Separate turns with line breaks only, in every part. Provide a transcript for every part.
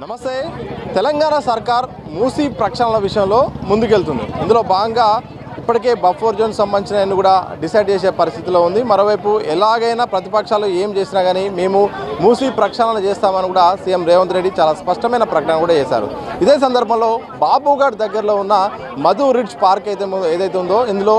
నమస్తే. తెలంగాణ సర్కార్ మూసీ ప్రక్షాళన విషయంలో ముందుకెళ్తుంది. ఇందులో భాగంగా ఇప్పటికే బఫర్ జోన్ సంబంధించిన కూడా డిసైడ్ చేసే పరిస్థితిలో ఉంది. మరోవైపు ఎలాగైనా ప్రతిపక్షాలు ఏం చేసినా కానీ మేము మూసీ ప్రక్షాళన చేస్తామని కూడా సీఎం రేవంత్ రెడ్డి చాలా స్పష్టమైన ప్రకటన కూడా చేశారు. ఇదే సందర్భంలో బాబుఘాట్ దగ్గరలో ఉన్న మధు రిడ్జ్ పార్క్ ఏదైతే ఉందో ఇందులో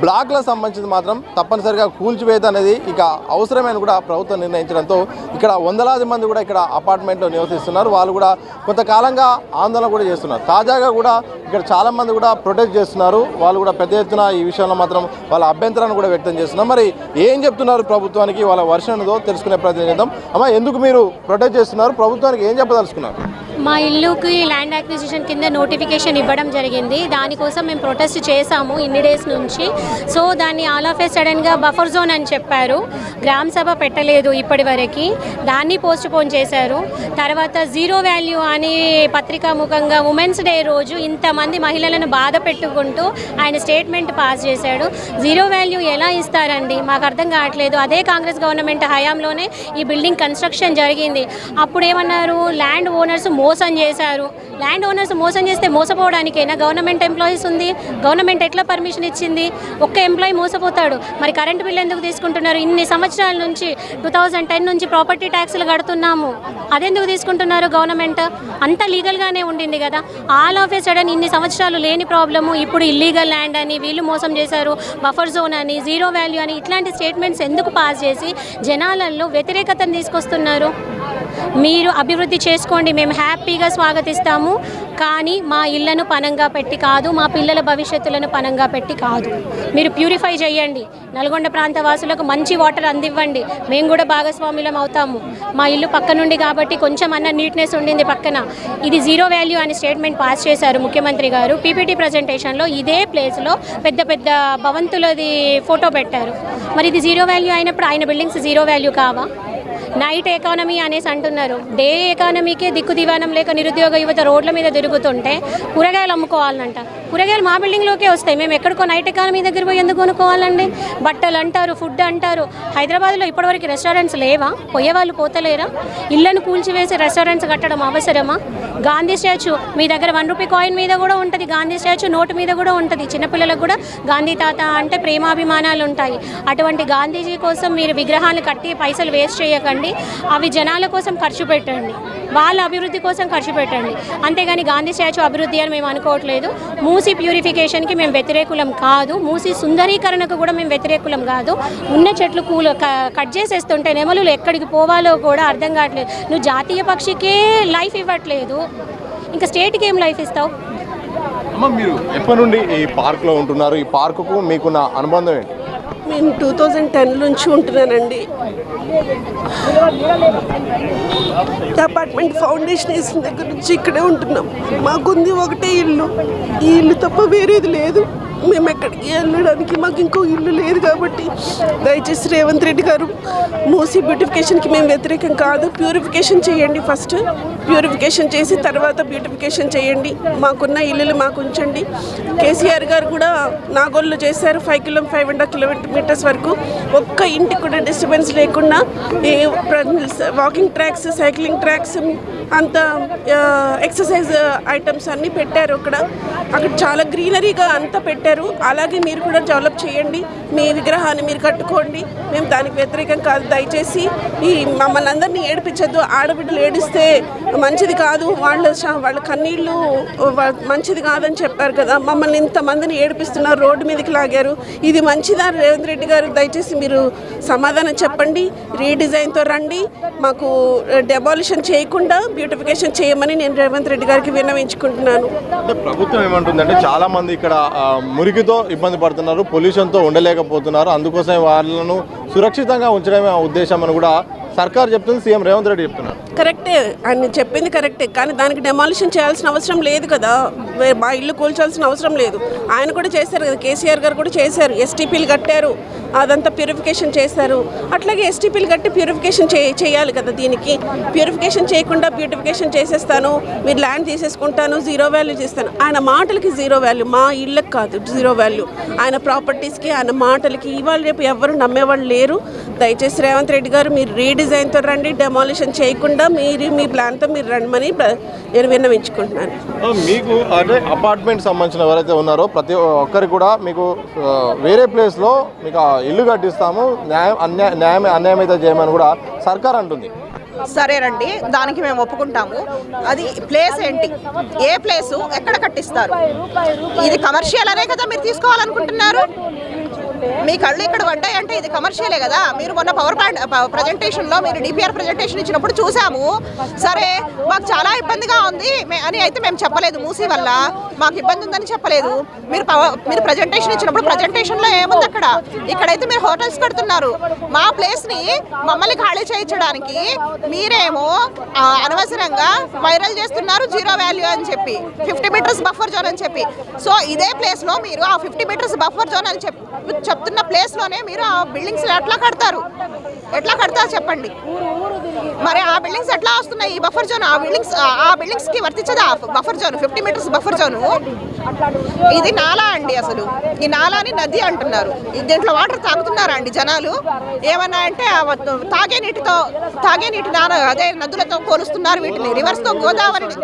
బ్లాక్లకు సంబంధించి మాత్రం తప్పనిసరిగా కూల్చివేత అనేది ఇక అవసరమైన కూడా ప్రభుత్వం నిర్ణయించడంతో ఇక్కడ వందలాది మంది కూడా ఇక్కడ అపార్ట్మెంట్లో నివసిస్తున్నారు. వాళ్ళు కూడా కొంతకాలంగా ఆందోళన కూడా చేస్తున్నారు. తాజాగా కూడా ఇక్కడ చాలామంది కూడా ప్రొటెస్ట్ చేస్తున్నారు. వాళ్ళు కూడా పెద్ద ఎత్తున ఈ విషయంలో మాత్రం వాళ్ళ అభ్యంతరాన్ని కూడా వ్యక్తం చేస్తున్నారు. మరి ఏం చెప్తున్నారు ప్రభుత్వానికి, వాళ్ళ వర్షన్తో తెలుసుకునే ప్రయత్నం చేద్దాం. అమ్మ, ఎందుకు మీరు ప్రొటెస్ట్ చేస్తున్నారు? ప్రభుత్వానికి ఏం చెప్పదలుచుకున్నారు?
మా ఇల్లుకి ల్యాండ్ అక్విజిషన్ కింద నోటిఫికేషన్ ఇవ్వడం జరిగింది. దానికోసం మేము ప్రొటెస్ట్ చేశాము ఇన్ని డేస్ నుంచి. సో దాన్ని ఆల్ ఆఫ్ ఏ సడన్గా బఫర్ జోన్ అని చెప్పారు. గ్రామ సభ పెట్టలేదు ఇప్పటి వరకు, దాన్ని పోస్ట్ పోన్ చేశారు. తర్వాత జీరో వాల్యూ అని పత్రికాముఖంగా ఉమెన్స్ డే రోజు ఇంతమంది మహిళలను బాధ పెట్టుకుంటూ ఆయన స్టేట్మెంట్ పాస్ చేశాడు. జీరో వాల్యూ ఎలా ఇస్తారండి? మాకు అర్థం కావట్లేదు. అదే కాంగ్రెస్ గవర్నమెంట్ హయాంలోనే ఈ బిల్డింగ్ కన్స్ట్రక్షన్ జరిగింది. అప్పుడు ఏమన్నారు? ల్యాండ్ ఓనర్స్ మోసం చేశారు. ల్యాండ్ ఓనర్స్ మోసం చేస్తే మోసపోవడానికైనా గవర్నమెంట్ ఎంప్లాయీస్ ఉంది. గవర్నమెంట్ ఎట్లా పర్మిషన్ ఇచ్చింది? ఒక్క ఎంప్లాయీ మోసపోతాడు. మరి కరెంటు బిల్ ఎందుకు తీసుకుంటున్నారు? ఇన్ని సంవత్సరాల నుంచి 2010 నుంచి ప్రాపర్టీ ట్యాక్స్లు కడుతున్నాము. అదెందుకు తీసుకుంటున్నారు గవర్నమెంట్? అంతా లీగల్గానే ఉండింది కదా. ఆల్ ఆఫ్ ఏ సడన్ ఇన్ని సంవత్సరాలు లేని ప్రాబ్లము ఇప్పుడు ఇల్లీగల్ ల్యాండ్ అని, వీళ్ళు మోసం చేశారు, బఫర్ జోన్ అని, జీరో వాల్యూ అని ఇట్లాంటి స్టేట్మెంట్స్ ఎందుకు పాస్ చేసి జనాలలో వ్యతిరేకతను తీసుకొస్తున్నారు? మీరు అభివృద్ధి చేసుకోండి, మేము హ్యాపీగా స్వాగతిస్తాము. కానీ మా ఇళ్లను పనంగా పెట్టి కాదు, మా పిల్లల భవిష్యత్తులను పనంగా పెట్టి కాదు. మీరు ప్యూరిఫై చేయండి. నల్గొండ ప్రాంత వాసులకు మంచి వాటర్ అందివ్వండి. మేము కూడా భాగస్వాములం అవుతాము. మా ఇల్లు పక్క నుండి కాబట్టి కొంచెం అన్న నీట్నెస్ ఉండింది పక్కన. ఇది జీరో వాల్యూ అని స్టేట్మెంట్ పాస్ చేశారు ముఖ్యమంత్రి గారు. పీపీటీ ప్రజెంటేషన్లో ఇదే ప్లేస్లో పెద్ద పెద్ద భవంతులది ఫోటో పెట్టారు. మరి ఇది జీరో వాల్యూ అయినప్పుడు ఆయన బిల్డింగ్స్ జీరో వాల్యూ కావా? నైట్ ఎకానమీ అనేసి అంటున్నారు. డే ఎకానమీకే దిక్కు దివానం లేక నిరుద్యోగ యువత రోడ్ల మీద తిరుగుతుంటే కూరగాయలు అమ్ముకోవాలంట. కూరగాయలు మా బిల్డింగ్లోకే వస్తాయి. మేము ఎక్కడికో నైట్ ఎకానమీ దగ్గర పోయి ఎందుకు కొనుక్కోవాలండి? బట్టలు అంటారు, ఫుడ్ అంటారు. హైదరాబాద్లో ఇప్పటివరకు రెస్టారెంట్స్ లేవా? పోయేవాళ్ళు పోతలేరా? ఇళ్లను కూల్చివేసి రెస్టారెంట్స్ కట్టడం అవసరమా? గాంధీ స్టాచ్యూ మీ దగ్గర 1 రూపీ కాయిన్ మీద కూడా ఉంటుంది. గాంధీ స్టాచ్యూ నోటు మీద కూడా ఉంటుంది. చిన్నపిల్లలకు కూడా గాంధీ తాత అంటే ప్రేమాభిమానాలు ఉంటాయి. అటువంటి గాంధీజీ కోసం మీరు విగ్రహాలు కట్టి పైసలు వేస్ట్ చేయకండి. అవి జనాల కోసం ఖర్చు పెట్టండి, వాళ్ళ అభివృద్ధి కోసం ఖర్చు పెట్టండి. అంతేగాని గాంధీ స్టాచ్యూ అభివృద్ధి అని మేము అనుకోవట్లేదు. మూసీ ప్యూరిఫికేషన్కి మేము వ్యతిరేకులం కాదు. మూసీ సుందరీకరణకు కూడా మేము వ్యతిరేకులం కాదు. ఉన్న చెట్లు కట్ చేసేస్తుంటే నెమలులు ఎక్కడికి పోవాలో కూడా అర్థం కావట్లేదు. నువ్వు జాతీయ పక్షికే లైఫ్ ఇవ్వట్లేదు, ఇంకా స్టేట్కి ఏం లైఫ్ ఇస్తావు?
అమ్మ, మీరు ఎప్పటి నుండి ఈ పార్క్లో ఉంటున్నారు? ఈ పార్కుకు మీకున్న అనుబంధం ఏంటి?
నేను 2010 నుంచి ఉంటున్నానండి. అపార్ట్మెంట్ ఫౌండేషన్ వేసిన దగ్గర నుంచి ఇక్కడే ఉంటున్నాం. మాకుంది ఒకటే ఇల్లు. ఈ ఇల్లు తప్ప వేరేది లేదు. మేము ఎక్కడికి వెళ్ళడానికి మాకు ఇంకో ఇల్లు లేదు. కాబట్టి దయచేసి రేవంత్ రెడ్డి గారు మూసీ బ్యూటిఫికేషన్కి మేము వ్యతిరేకం కాదు. ప్యూరిఫికేషన్ చేయండి. ఫస్ట్ ప్యూరిఫికేషన్ చేసి తర్వాత బ్యూటిఫికేషన్ చేయండి. మాకున్న ఇల్లులు మాకు ఉంచండి. కేసీఆర్ గారు కూడా నాగోల్లో చేశారు 5.5 కిలోమీటర్స్ వరకు. ఒక్క ఇంటికి కూడా డిస్టర్బెన్స్ లేకుండా వాకింగ్ ట్రాక్స్, సైక్లింగ్ ట్రాక్స్, అంత ఎక్సర్సైజ్ ఐటమ్స్ అన్నీ పెట్టారు. అక్కడ చాలా గ్రీనరీగా అంతా పెట్టారు. అలాగే మీరు కూడా డెవలప్ చేయండి. మీ విగ్రహాన్ని మీరు కట్టుకోండి. మేము దానికి వ్యతిరేకం కాదు. దయచేసి మమ్మల్ని అందరినీ ఏడిపించద్దు. ఆడబిడ్డలు ఏడిస్తే మంచిది కాదు, వాళ్ళ కన్నీళ్ళు మంచిది కాదని చెప్పారు కదా. మమ్మల్ని ఇంతమందిని ఏడిపిస్తున్నారు, రోడ్డు మీదకి లాగారు. ఇది మంచిదా రేవంత్ రెడ్డి గారు? దయచేసి మీరు సమాధానం చెప్పండి. రీడిజైన్తో రండి. మాకు డెమాలిషన్ చేయకుండా బ్యూటిఫికేషన్ చేయమని నేను రేవంత్ రెడ్డి గారికి విన్నవించుకుంటున్నాను.
ప్రభుత్వం ఏమంటుందంటే చాలా మంది ఇక్కడ మురికితో ఇబ్బంది పడుతున్నారు, పొల్యూషన్తో ఉండలేకపోతున్నారు, అందుకోసం వాళ్ళను సురక్షితంగా ఉంచడమే ఉద్దేశం అని కూడా సర్కార్ చెప్తుంది, సీఎం రేవంత్ రెడ్డి చెప్తున్నారు.
కరెక్టే, ఆయన చెప్పింది కరెక్టే. కానీ దానికి డెమాలిషన్ చేయాల్సిన అవసరం లేదు కదా. మా ఇల్లు కూల్చాల్సిన అవసరం లేదు. ఆయన కూడా చేశారు కదా, కేసీఆర్ గారు కూడా చేశారు. ఎస్టీపీలు కట్టారు, అదంతా ప్యూరిఫికేషన్ చేశారు. అట్లాగే ఎస్టీపీలు కట్టి ప్యూరిఫికేషన్ చేయాలి కదా. దీనికి ప్యూరిఫికేషన్ చేయకుండా బ్యూటిఫికేషన్ చేసేస్తాను, మీరు ల్యాండ్ తీసేసుకుంటాను, జీరో వాల్యూ చేస్తాను. ఆయన మాటలకి జీరో వాల్యూ, మా ఇళ్ళకి కాదు జీరో వాల్యూ. ఆయన ప్రాపర్టీస్కి, ఆయన మాటలకి ఇవాళ రేపు ఎవరు నమ్మేవాళ్ళు లేరు. దయచేసి రేవంత్ రెడ్డి గారు మీరు రీడిజైన్తో రండి, డెమాలిషన్ చేయకుండా మీరు మీ ప్లాన్తో మీరు రండి నేను విన్నవించుకుంటున్నాను.
మీకు అంటే అపార్ట్మెంట్ సంబంధించిన ఎవరైతే ఉన్నారో ప్రతి ఒక్కరికి కూడా మీకు వేరే ప్లేస్లో మీకు ఇల్లు కట్టిస్తాము, అన్యాయం అయితే చేయమని కూడా సర్కార్ అంటుంది.
సరేనండి, దానికి మేము ఒప్పుకుంటాము. అది ప్లేస్ ఏంటి, ఏ ప్లేసు, ఎక్కడ కట్టిస్తారు? ఇది కమర్షియల్ అనే కదా మీరు తీసుకోవాలనుకుంటున్నారు. మీ కళ్ళు ఇక్కడ పడ్డాయి అంటే ఇది కమర్షియలే కదా. మీరు మొన్న పవర్ ప్లాంట్ ప్రజెంటేషన్లో మీరు డిపిఆర్ ప్రజెంటేషన్ ఇచ్చినప్పుడు చూసాము. సరే మాకు చాలా ఇబ్బందిగా ఉంది అని అయితే మేము చెప్పలేదు, మూసీ వల్ల మాకు ఇబ్బంది ఉందని చెప్పలేదు. మీరు ప్రజెంటేషన్ ఇచ్చినప్పుడు ప్రజెంటేషన్లో ఏముంది అక్కడ? ఇక్కడైతే మీరు హోటల్స్ కడుతున్నారు. మా ప్లేస్ని మమ్మల్ని ఖాళీ చేయించడానికి మీరేమో అనవసరంగా వైరల్ చేస్తున్నారు జీరో వాల్యూ అని చెప్పి, 50 మీటర్స్ బఫర్ జోన్ అని చెప్పి. సో ఇదే ప్లేస్లో మీరు ఆ 50 మీటర్స్ బఫర్ జోన్ అని చెప్తున్న ప్లేస్లోనే మీరు ఆ బిల్డింగ్స్ ఎట్లా కడతారు చెప్పండి. మరి ఆ బిల్డింగ్స్ ఎట్లా వస్తున్నాయి? ఈ బఫర్ జోన్ ఆ బిల్డింగ్స్కి వర్తించదా buffer zone, 50 metres buffer zone? ఇది నాలా అండి. అసలు ఈ నాలాని నది అంటున్నారు. దీంట్లో వాటర్ తాగుతున్నారా అండి జనాలు? ఏమన్నా అంటే తాగే నీటి అదే నదులతో పోలుస్తున్నారు వీటిని, రివర్స్తో గోదావరిని.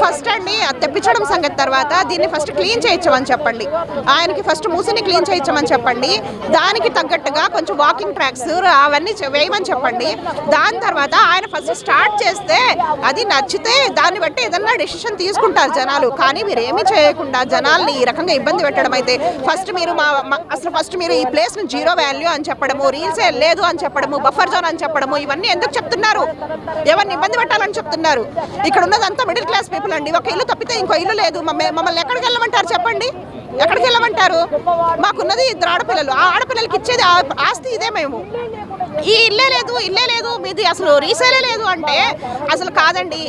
ఫస్ట్ అండి తెప్పించడం సంగతి తర్వాత దీన్ని ఫస్ట్ క్లీన్ చేయించమని చెప్పండి. ఆయనకి ఫస్ట్ మూసిని క్లీన్ చేయించమని చెప్పండి. దానికి తగ్గట్టుగా కొంచెం వాకింగ్ ట్రాక్స్ అవన్నీ వేయమని చెప్పండి. దాని తర్వాత ఆయన ఫస్ట్ స్టార్ట్ చేస్తే అది నచ్చితే దాన్ని బట్టి ఏదన్నా డెసిషన్ తీసుకుంటారు జనాలు. కానీ మీరు ఏమీ చేయకుండా జనాల్ని ఈ రకంగా ఇబ్బంది పెట్టడం అయితే ఫస్ట్ మీరు ఈ ప్లేస్ని జీరో వాల్యూ అని చెప్పడము, రీల్సే లేదు అని చెప్పడము, బఫర్ జోన్ అని చెప్పడము, ఇవన్నీ ఎందుకు చెప్తున్నారు? ఎవరిని ఇబ్బంది పెట్టాలని చెప్తున్నారు? ఇక్కడ ఉన్నదంతా మిడిల్ క్లాస్ పీపుల్ అండి. ఒక ఇల్లు తప్పితే ఇంకో ఇల్లు లేదు. మమ్మల్ని ఎక్కడికి వెళ్ళమంటారు చెప్పండి? ఎక్కడికి వెళ్ళమంటారు? మాకున్నది 2 ఆడపిల్లలు. ఆ ఆడపిల్లలకి ఇచ్చేది ఆస్తి ఇదే. మేము ఈ ఇల్లే లేదు మీది అసలు రీసేలే లేదు అంటే అసలు కాదండి.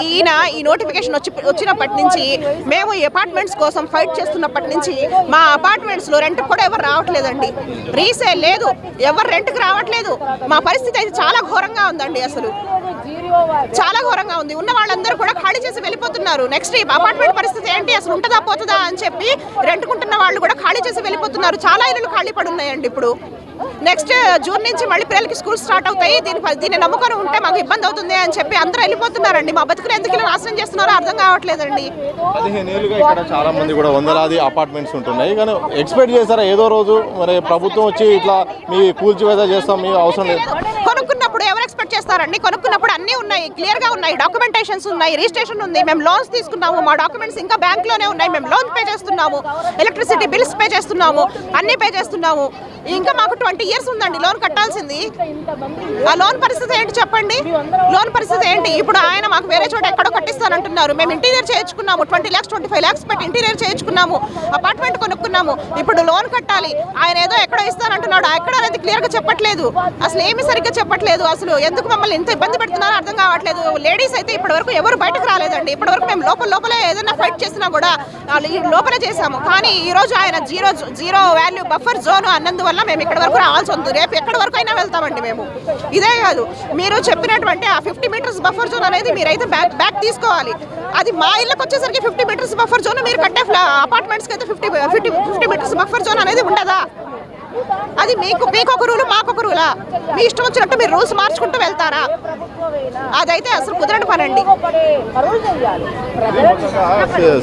ఈయన ఈ నోటిఫికేషన్ వచ్చినప్పటి నుంచి మేము ఈ అపార్ట్మెంట్స్ కోసం ఫైట్ చేస్తున్నప్పటి నుంచి మా అపార్ట్మెంట్స్లో రెంట్ కూడా ఎవరు రావట్లేదండి. రీసేల్ లేదు, ఎవరు రెంట్కి రావట్లేదు. మా పరిస్థితి అయితే చాలా ఘోరంగా ఉందండి. అసలు చాలా ఘోరంగా ఉంది. ఉన్న వాళ్ళందరూ కూడా ఖాళీ చేసి వెళ్ళిపోతున్నారు. నెక్స్ట్ ఈ అపార్ట్మెంట్ పరిస్థితి ఏంటి, అసలు ఉంటుందా పోతుందా అని చెప్పి రెంట్కుంటున్న వాళ్ళు కూడా ఖాళీ చేసి వెళ్ళిపోతున్నారు. చాలా ఇళ్ళు ఖాళీ పడి ఉన్నాయండి. ఇప్పుడు నెక్స్ట్ జూన్ నుంచి మళ్ళీ పిల్లలకి స్కూల్ స్టార్ట్ అవుతాయి. దీన్ని నమ్ముకొని ఉంటే మాకు ఇబ్బంది అవుతుంది అని చెప్పి అందరూ వెళ్ళిపోతున్నారండి. మా బతుకులు ఎందుకు ఇలా నాశనం చేస్తున్నారో అర్థం కావట్లేదండి.
15 ఏళ్ళుగా ఇక్కడ చాలా మంది కూడా వందలాది అపార్ట్మెంట్స్ ఉంటున్నాయి. కానీ ఎక్స్పెక్ట్ చేస్తారా ఏదో రోజు మరి ప్రభుత్వం వచ్చి ఇట్లా మీ కూల్చివేత చేస్తాం, మీ అవసరం లేదు?
కొనుక్కున్నప్పుడు ఎవరు ఎక్స్పెక్ట్ చేస్తారండి? కొనుక్కున్నప్పుడు అన్నీ ఉన్నాయి, క్లియర్గా ఉన్నాయి, డాక్యుమెంటేషన్స్ ఉన్నాయి, రిజిస్ట్రేషన్ ఉంది. మేము లోన్స్ తీసుకున్నాము, మా డాక్యుమెంట్స్ ఇంకా బ్యాంక్లోనే ఉన్నాయి. మేము లోన్ పే చేస్తున్నాము, ఎలక్ట్రిసిటీ బిల్స్ పే చేస్తున్నాము, అన్నీ పే చేస్తున్నాము. ఇంకా మాకు 20 years ఉందండి లోన్ కట్టాల్సింది. ఆ లోన్ పరిస్థితి ఏంటి చెప్పండి? లోన్ పరిస్థితి ఏంటి? ఇప్పుడు ఆయన మాకు వేరే చోట ఎక్కడో కట్టిస్తానంటున్నారు. మేము ఇంటీరియర్ చేయించుకున్నాము, 20 lakhs 25 lakhs పెట్టి ఇంటీరియర్ చేయించుకున్నాము, అపార్ట్మెంట్ కొనుక్కున్నాము. ఇప్పుడు లోన్ కట్టాలి. ఆయన ఏదో ఎక్కడో ఇస్తానంటున్నాడు. ఎక్కడ అనేది క్లియర్గా చెప్పట్లేదు. అసలు ఏమి సరిగ్గా చెప్పట్లేదు. అసలు ఎందుకు మమ్మల్ని ఇంత ఇబ్బంది పెడుతున్నారో అర్థం కావట్లేదు. లేడీస్ అయితే ఇప్పటివరకు ఎవరు బయటకు రాలేదండి. ఇప్పటివరకు మేము లోపలే ఏదైనా ఫైట్ చేసినా కూడా లోపలే చేసాము. కానీ ఈరోజు ఆయన జీరో వాల్యూ బఫర్ జోన్ అన్నందువల్ల మేము ఇక్కడ వరకు రావాల్సి ఉంది. రేపు ఎక్కడి వరకు అయినా వెళ్తామండి మేము. ఇదే కాదు, మీరు చెప్పినటువంటి ఆ 50 మీటర్స్ బఫర్ జోన్ అనేది మీరైతే బ్యాక్ తీసుకోవాలి. అది మా ఇళ్ళకి వచ్చేసరికి 50 మీటర్స్ బఫర్ జోన్, మీరు కట్టే అపార్ట్మెంట్స్కి అయితే 50 మీటర్స్ బఫర్ జోన్ అనేది ఉండదా? అది మీకొక రూలు మాకొక రూలా? మీ ఇష్టం వచ్చినట్టు మీరు రూల్స్ మార్చుకుంటూ వెళ్తారా? అదైతే అసలు కుదరని పనండి.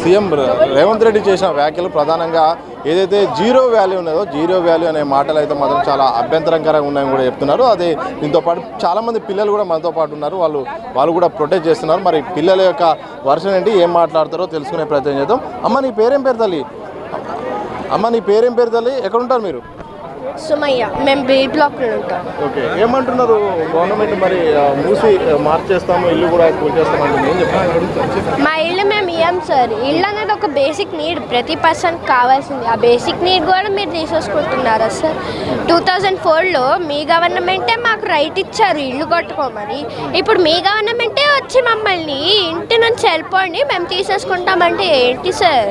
సీఎం రేవంత్ రెడ్డి చేసిన వ్యాఖ్యలు ప్రధానంగా ఏదైతే జీరో వాల్యూ ఉన్నదో జీరో వాల్యూ అనే మాటలు అయితే మాత్రం చాలా అభ్యంతరకరంగా ఉన్నాయని కూడా చెప్తున్నారు. అదే దీంతో పాటు చాలామంది పిల్లలు కూడా మనతో పాటు ఉన్నారు. వాళ్ళు కూడా ప్రొటెస్ట్ చేస్తున్నారు. మరి పిల్లల యొక్క వర్షన్ ఏంటి, ఏం మాట్లాడతారో తెలుసుకునే ప్రయత్నం చేద్దాం. అమ్మ నీ పేరేం పేరు తల్లి? ఎక్కడుంటారు మీరు?
సుమయ్య. మేము బి బ్లాక్లో ఉంటాం.
ఓకే, ఏమంటున్నారు గవర్నమెంట్? మరి మూసి మార్చేస్తాము, ఇల్లు కూడా కూల్చేస్తాము అంటే ఏం చెప్తారు?
మా ఇల్లు మేము ఇయ్యాం సార్. ఇల్లు అనేది ఒక బేసిక్ నీడ్, ప్రతి పర్సన్కి కావాల్సింది. ఆ బేసిక్ నీడ్ కూడా మీరు తీసేసుకుంటున్నారా సార్? 2004లో మీ గవర్నమెంటే మాకు రైట్ ఇచ్చారు ఇల్లు కట్టుకోమని. ఇప్పుడు మీ గవర్నమెంటే వచ్చి మమ్మల్ని ఇంటి నుంచి వెళ్ళిపోండి మేము తీసేసుకుంటామంటే ఏంటి సార్?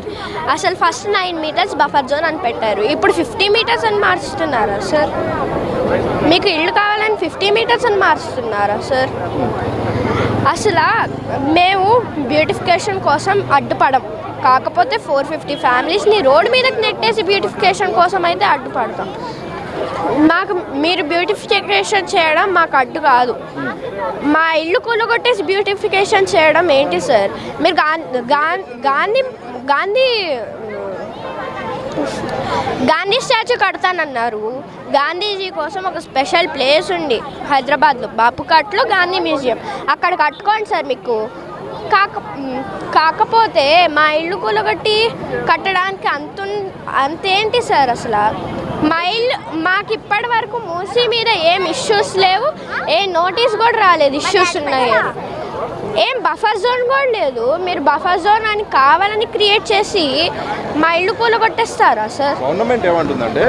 అసలు ఫస్ట్ 9 మీటర్స్ బఫర్ జోన్ అని పెట్టారు, ఇప్పుడు 50 మీటర్స్ అని మార్చుతున్నారా సార్? మీకు ఇల్లు కావాలని 50 మీటర్స్ అని మార్చుతున్నారా సార్? అసలు మేము బ్యూటిఫికేషన్ కోసం అడ్డుపడం, కాకపోతే 450 ఫ్యామిలీస్ని రోడ్డు మీదకి నెట్టేసి బ్యూటిఫికేషన్ కోసం అయితే అడ్డుపడతాం. మాకు మీరు బ్యూటిఫికేషన్ చేయడం మాకు అడ్డు కాదు. మా ఇల్లు కూలగొట్టేసి బ్యూటిఫికేషన్ చేయడం ఏంటి సార్? మీరు గాంధీ స్టాచ్యూ కడతానన్నారు. గాంధీజీ కోసం ఒక స్పెషల్ ప్లేస్ ఉంది హైదరాబాద్లో, బాపుఘాట్లో గాంధీ మ్యూజియం, అక్కడ కట్టుకోండి సార్. మీకు కాకపోతే మా ఇల్లు కూలగొట్టి కట్టడానికి అంతేంటి సార్? అసలు మా ఇల్లు మాకు ఇప్పటి వరకు మూసీ మీద ఏం ఇష్యూస్ లేవు, ఏ నోటీస్ కూడా రాలేదు ఇష్యూస్ ఉన్నాయని. ఏం బఫర్ జోన్ కూడా లేదు. మీరు బఫర్ జోన్ అని కావాలని క్రియేట్ చేసి మా ఇల్లు కూలగొట్టేస్తారా సార్?
గవర్నమెంట్ ఏమంటుందంటే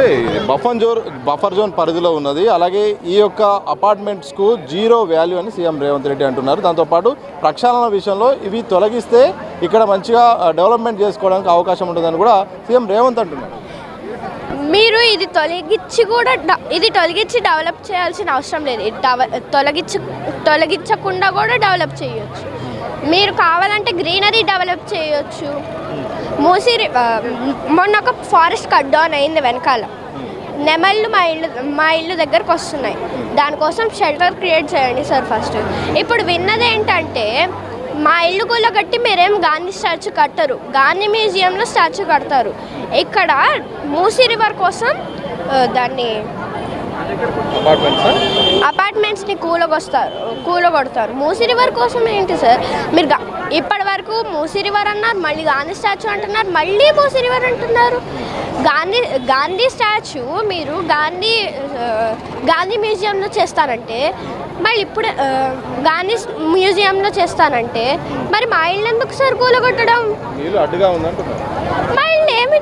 బఫర్ జోన్ పరిధిలో ఉన్నది, అలాగే ఈ యొక్క అపార్ట్మెంట్స్కు 0 వాల్యూ అని సీఎం రేవంత్ రెడ్డి అంటున్నారు. దాంతోపాటు ప్రక్షాళన విషయంలో ఇవి తొలగిస్తే ఇక్కడ మంచిగా డెవలప్మెంట్ చేసుకోవడానికి అవకాశం ఉంటుందని కూడా సీఎం రేవంత్ అంటున్నారు.
మీరు ఇది తొలగించి డెవలప్ చేయాల్సిన అవసరం లేదు. తొలగించకుండా కూడా డెవలప్ చేయొచ్చు. మీరు కావాలంటే గ్రీనరీ డెవలప్ చేయొచ్చు. మొన్న ఒక ఫారెస్ట్ కట్ డౌన్ అయింది వెనకాల, నెమళ్ళు మా ఇల్లు దగ్గరకు వస్తున్నాయి. దానికోసం షెల్టర్ క్రియేట్ చేయండి సార్ ఫస్ట్. ఇప్పుడు విన్నది ఏంటంటే మా ఇల్లు కూలగొట్టి మీరేం గాంధీ స్టాచ్యూ కట్టరు, గాంధీ మ్యూజియంలో స్టాచ్యూ కడతారు. ఇక్కడ మూసీ రివర్ కోసం దాన్ని అపార్ట్మెంట్స్ని కూలగొడతారు. మూసీ రివర్ కోసం ఏంటి సార్? మీరు ఇప్పటి వరకు మూసీ రివర్ అన్నారు, మళ్ళీ గాంధీ స్టాచ్యూ అంటున్నారు, మళ్ళీ మూసీ రివర్ అంటున్నారు. గాంధీ స్టాచ్యూ మీరు గాంధీ మ్యూజియంలో చేస్తానంటే, మళ్ళీ ఇప్పుడు గాంధీ మ్యూజియంలో చేస్తానంటే మరి మా ఇల్లు ఎందుకు సార్ కూలగొట్టడం? మళ్ళీ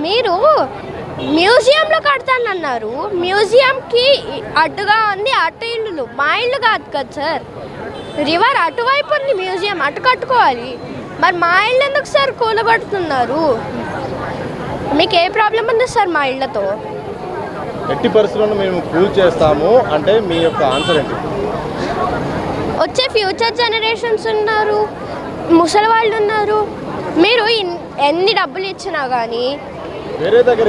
మీరు మ్యూజియంలో కడతానన్నారు, మ్యూజియంకి అడ్డుగా ఉంది అటు ఇల్లులు, మా ఇల్లు కాదు కదా సార్. రివర్ అటువైపు ఉంది, మ్యూజియం అటు కట్టుకోవాలి. మరి మా ఇల్లు ఎందుకు సార్ కూలగొడుతున్నారు? మీకు ఏ ప్రాబ్లం ఉంది సార్ మా ఇళ్ళతో?
ఎట్టి పరిస్థితుల్లో మేము కూల్ చేస్తాము అంటే మీ యొక్క ఆన్సర్ ఏంటి?
వచ్చే ఫ్యూచర్ జనరేషన్స్ ఉన్నారు, ముసలి వాళ్ళు ఉన్నారు. మీరు ఎన్ని డబ్బులు ఇచ్చినా కానీ
వేరే దగ్గర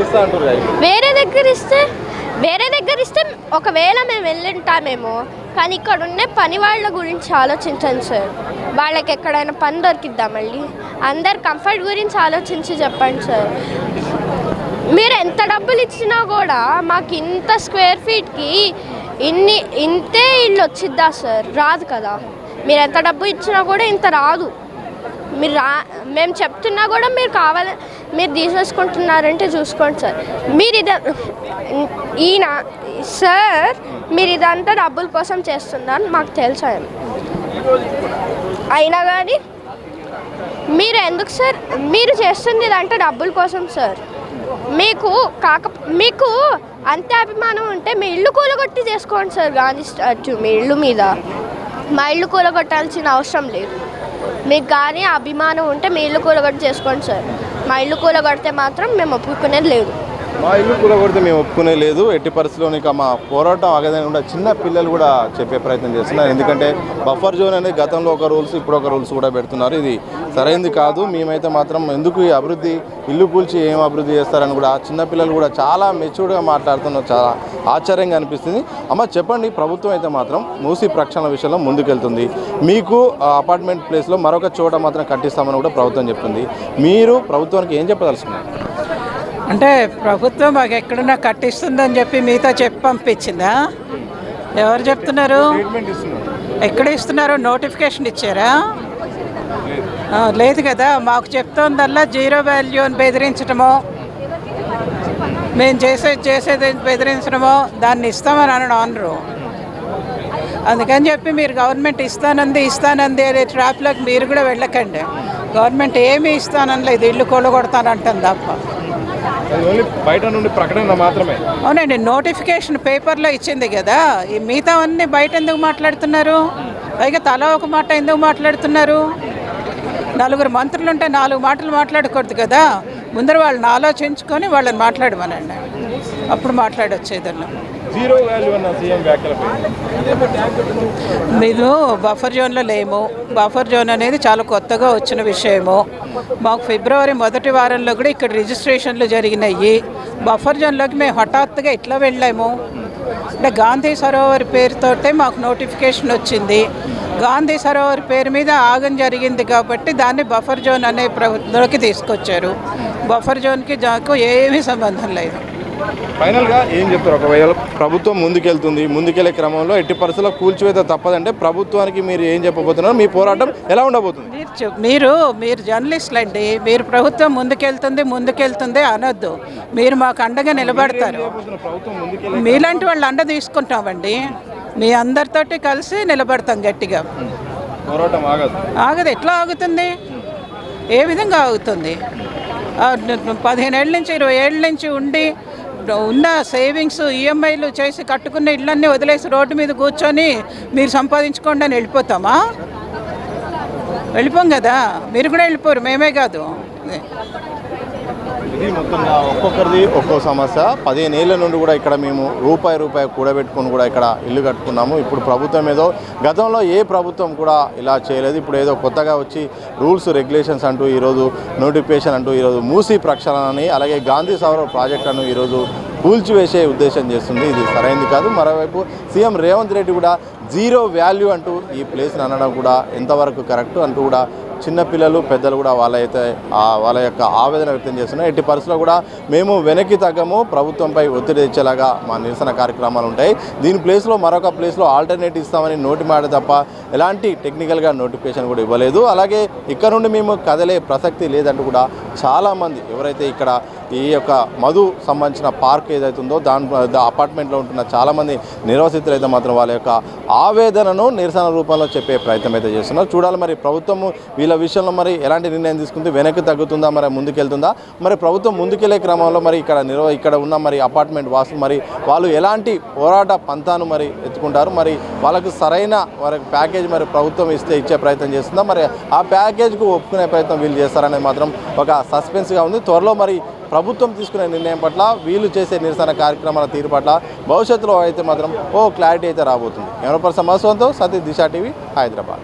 ఇస్తే ఒకవేళ మేము వెళ్ళుంటామేమో, కానీ ఇక్కడ ఉండే పని వాళ్ళ గురించి ఆలోచించండి సార్. వాళ్ళకి ఎక్కడైనా పని దొరికిద్దా? మళ్ళీ అందరు కంఫర్ట్ గురించి ఆలోచించి చెప్పండి సార్. మీరు ఎంత డబ్బులు ఇచ్చినా కూడా మాకు ఇంత స్క్వేర్ ఫీట్కి ఇంతే ఇల్లు వచ్చిద్దా సార్? రాదు కదా. మీరు ఎంత డబ్బు ఇచ్చినా కూడా ఇంత రాదు. మేము చెప్తున్నా కూడా మీరు మీరు తీసేసుకుంటున్నారంటే చూసుకోండి సార్. సార్ మీరు ఇదంతా డబ్బుల కోసం చేస్తున్నారు మాకు తెలుసు. అయినా కానీ మీరు ఎందుకు సార్? మీరు చేస్తుంది ఇదంతా డబ్బుల కోసం సార్. మీకు అంతే అభిమానం ఉంటే మీ ఇల్లు కూలగొట్టి చేసుకోండి సార్ గాంధీ స్టాచ్యూ మీ ఇల్లు మీద. మా ఇల్లు కూలగొట్టాల్సిన అవసరం లేదు. మీకు కానీ అభిమానం ఉంటే మీ ఇల్లు కూలగొట్టి చేసుకోండి సార్. మా ఇల్లు కూలగొడితే మాత్రం మేము ఒప్పుకునేది లేదు.
మా ఇల్లు కూలగొడితే మేము ఒప్పుకునే లేదు. ఎట్టి పరిస్థితుల్లో ఇక మా పోరాటం ఆగదని చిన్న పిల్లలు కూడా చెప్పే ప్రయత్నం చేస్తున్నారు. ఎందుకంటే బఫర్ జోన్ అనేది గతంలో ఒక రూల్స్, ఇప్పుడు ఒక రూల్స్ కూడా పెడుతున్నారు. ఇది సరైనది కాదు. మేమైతే మాత్రం ఎందుకు ఈ అభివృద్ధి, ఇల్లు కూల్చి ఏం అభివృద్ధి చేస్తారని కూడా చిన్నపిల్లలు కూడా చాలా మెచ్యూర్డ్గా మాట్లాడుతున్నారు. చాలా ఆశ్చర్యంగా అనిపిస్తుంది. అమ్మ చెప్పండి, ప్రభుత్వం అయితే మాత్రం మూసీ ప్రక్షాళన విషయంలో ముందుకెళ్తుంది. మీకు అపార్ట్మెంట్ ప్లేస్లో మరొక చోట మాత్రం కట్టిస్తామని కూడా ప్రభుత్వం చెప్తుంది. మీరు ప్రభుత్వానికి ఏం చెప్పదలుచుకున్నారు?
అంటే ప్రభుత్వం మాకు ఎక్కడున్నా కట్టిస్తుందని చెప్పి మీతో చెప్పి పంపించిందా? ఎవరు చెప్తున్నారు? ఎక్కడ ఇస్తున్నారు? నోటిఫికేషన్ ఇచ్చారా? లేదు కదా. మాకు చెప్తోందల్లా 0 వాల్యూ అని బెదిరించడమో, మేము చేసేది బెదిరించడమో, దాన్ని ఇస్తామని అనరు. అందుకని చెప్పి మీరు గవర్నమెంట్ ఇస్తానంది అనే ట్రాప్లోకి మీరు కూడా వెళ్ళకండి. గవర్నమెంట్ ఏమీ ఇస్తానలేదు, ఇల్లు కూలగొడతానంటుంది తప్ప.
బయట నుండి ప్రకటన మాత్రమే.
అవునండి, నోటిఫికేషన్ పేపర్లో ఇచ్చింది కదా. ఈ మిగతా అన్నీ బయట ఎందుకు మాట్లాడుతున్నారు? పైగా తలా ఒక మాట ఎందుకు మాట్లాడుతున్నారు? నలుగురు మంత్రులు ఉంటే 4 మాటలు మాట్లాడకూడదు కదా. ముందర వాళ్ళని ఆలోచించుకొని వాళ్ళని మాట్లాడమనండి, అప్పుడు మాట్లాడొచ్చు ఏదన్నా.
జీరో వాల్యూ అన్న సీఎం వ్యాఖ్యలపై
మేము బఫర్ జోన్లో లేము. బఫర్ జోన్ అనేది చాలా కొత్తగా వచ్చిన విషయము. మాకు ఫిబ్రవరి మొదటి వారంలో కూడా ఇక్కడ రిజిస్ట్రేషన్లు జరిగినాయి. బఫర్ జోన్లోకి మేము హఠాత్తుగా ఇట్లా వెళ్ళాము అంటే గాంధీ సరోవర్ పేరుతోటే మాకు నోటిఫికేషన్ వచ్చింది. గాంధీ సరోవర్ పేరు మీద ఆగం జరిగింది కాబట్టి దాన్ని బఫర్ జోన్ అనే ప్రభుత్వంలోకి తీసుకొచ్చారు. బఫర్ జోన్కి నాకు ఏమీ సంబంధం లేదు.
ఫైనల్గా ఏం చెప్తారు? ఒకవేళ ప్రభుత్వం ముందుకెళ్లే క్రమంలో ఎట్టి పరిస్థితుల్లో కూల్చివేత తప్పదంటే ప్రభుత్వానికి మీరు ఏం చెప్పబోతున్నారు? మీ పోరాటం ఎలా ఉండబోతుంది?
మీరు జర్నలిస్టులు అండి. మీరు ప్రభుత్వం ముందుకెళ్తుంది అనొద్దు. మీరు మాకు అండగా నిలబడతారు. మీలాంటి వాళ్ళు అండ తీసుకుంటామండి. మీ అందరితోటి కలిసి నిలబడతాం గట్టిగా.
పోరాటం
ఆగదు. ఎట్లా ఆగుతుంది? ఏ విధంగా ఆగుతుంది? 15 ఏళ్ళ నుంచి 20 ఏళ్ళ నుంచి ఉండి ఉన్న సేవింగ్స్ ఈఎంఐలు చేసి కట్టుకున్న ఇళ్ళన్నీ వదిలేసి రోడ్డు మీద కూర్చొని మీరు సంపాదించుకోండి అని వెళ్ళిపోతామా? వెళ్ళిపోం కదా. మీరు కూడా వెళ్ళిపోరు, మేమే కాదు.
ఇది మొత్తంగా ఒక్కొక్కరిది ఒక్కో సమస్య. 15 ఏళ్ళ నుండి కూడా ఇక్కడ మేము రూపాయి కూడబెట్టుకొని కూడా ఇక్కడ ఇల్లు కట్టుకున్నాము. ఇప్పుడు ప్రభుత్వం ఏదో గతంలో ఏ ప్రభుత్వం కూడా ఇలా చేయలేదు. ఇప్పుడు ఏదో కొత్తగా వచ్చి రూల్స్ రెగ్యులేషన్స్ అంటూ ఈరోజు నోటిఫికేషన్ అంటూ ఈరోజు మూసీ ప్రక్షాళనని అలాగే గాంధీ సరోవర్ ప్రాజెక్టులను ఈరోజు కూల్చివేసే ఉద్దేశం చేస్తుంది. ఇది సరైనది కాదు. మరోవైపు సీఎం రేవంత్ రెడ్డి కూడా జీరో వాల్యూ అంటూ ఈ ప్లేస్ని అనడం కూడా ఎంతవరకు కరెక్ట్ అంటూ కూడా చిన్నపిల్లలు పెద్దలు కూడా వాళ్ళ యొక్క ఆవేదన వ్యక్తం చేస్తున్నారు. ఎట్టి పరిస్థితుల్లో కూడా మేము వెనక్కి తగ్గము, ప్రభుత్వంపై ఒత్తిడి తెచ్చేలాగా మా నిరసన కార్యక్రమాలు ఉంటాయి. దీని ప్లేస్లో మరొక ప్లేస్లో ఆల్టర్నేటివ్ ఇస్తామని నోటి మాట తప్ప ఎలాంటి టెక్నికల్గా నోటిఫికేషన్ కూడా ఇవ్వలేదు. అలాగే ఇక్కడ నుండి మేము కదలే ప్రసక్తి లేదంటూ కూడా చాలామంది ఎవరైతే ఇక్కడ ఈ యొక్క మధు సంబంధించిన పార్క్ ఏదైతుందో అపార్ట్మెంట్లో ఉంటున్న చాలామంది నిర్వసితులు అయితే మాత్రం వాళ్ళ యొక్క ఆవేదనను నిరసన రూపంలో చెప్పే ప్రయత్నం అయితే చేస్తున్నారు. చూడాలి మరి ప్రభుత్వము వీళ్ళ విషయంలో మరి ఎలాంటి నిర్ణయం తీసుకుంది, వెనక్కి తగ్గుతుందా, మరి ముందుకెళ్తుందా, మరి ప్రభుత్వం ముందుకెళ్లే క్రమంలో మరి ఇక్కడ ఉన్న మరి అపార్ట్మెంట్ వాసులు మరి వాళ్ళు ఎలాంటి పోరాట పంతాను మరి ఎత్తుకుంటారు, మరి వాళ్ళకు సరైన వారికి ప్యాకేజ్ మరి ప్రభుత్వం ఇచ్చే ప్రయత్నం చేస్తుందా, మరి ఆ ప్యాకేజ్కు ఒప్పుకునే ప్రయత్నం వీళ్ళు చేస్తారనేది మాత్రం ఒక సస్పెన్స్గా ఉంది. త్వరలో మరి ప్రభుత్వం తీసుకునే నిర్ణయం పట్ల వీళ్ళు చేసే నిరసన కార్యక్రమాల తీరు పట్ల భవిష్యత్తులో అయితే మాత్రం క్లారిటీ అయితే రాబోతుంది. కెమెరా పర్సన్ మధుతో సతీష్, దిశ టీవీ, హైదరాబాద్.